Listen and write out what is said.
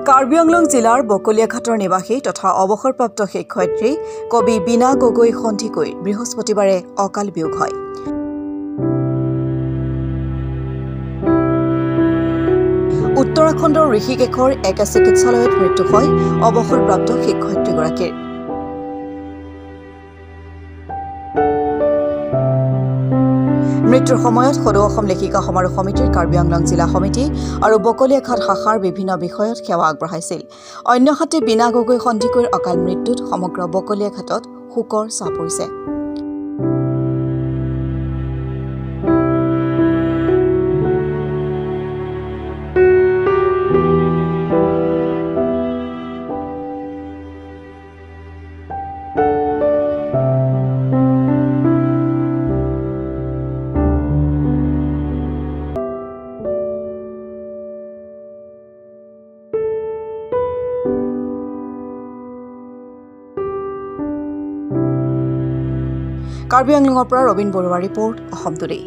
কাৰ্বি আংলং জিলাৰ বকলিয়াঘাটৰ নিবাসী তথা অৱসৰপ্ৰাপ্ত শিক্ষয়িত্ৰী কবি বীণা গগৈ সন্ধিকৈৰ বৃহস্পতিবাৰে অকাল বিয়োগ হয়। উত্তৰাখণ্ডৰ ঋষিকেশৰ একে চিকিৎসালয়ত মৃত্যু হয় অৱসৰপ্ৰাপ্ত শিক্ষয়িত্ৰীগৰাকীৰ। মৃত্যুৰ সময়ত সদৌ অসম লেখিকা সমাৰোহ সমিতিৰ কাৰ্বি আংলং জিলা সমিতি আৰু বকলিয়াঘাট শাখাৰ বিভিন্ন বিষয়ত সেৱা আগবঢ়াইছিল। অন্যহাতে বীণা গগৈ সন্ধিকৈৰ অকাল মৃত্যুত সমগ্ৰ বকলিয়াঘাটত শোকৰ ছাঁ পৰিছে। কাৰ্বি আংলঙৰ পৰা ৰবীন বৰুৱা ৰিপৰ্ট অসম টুডে।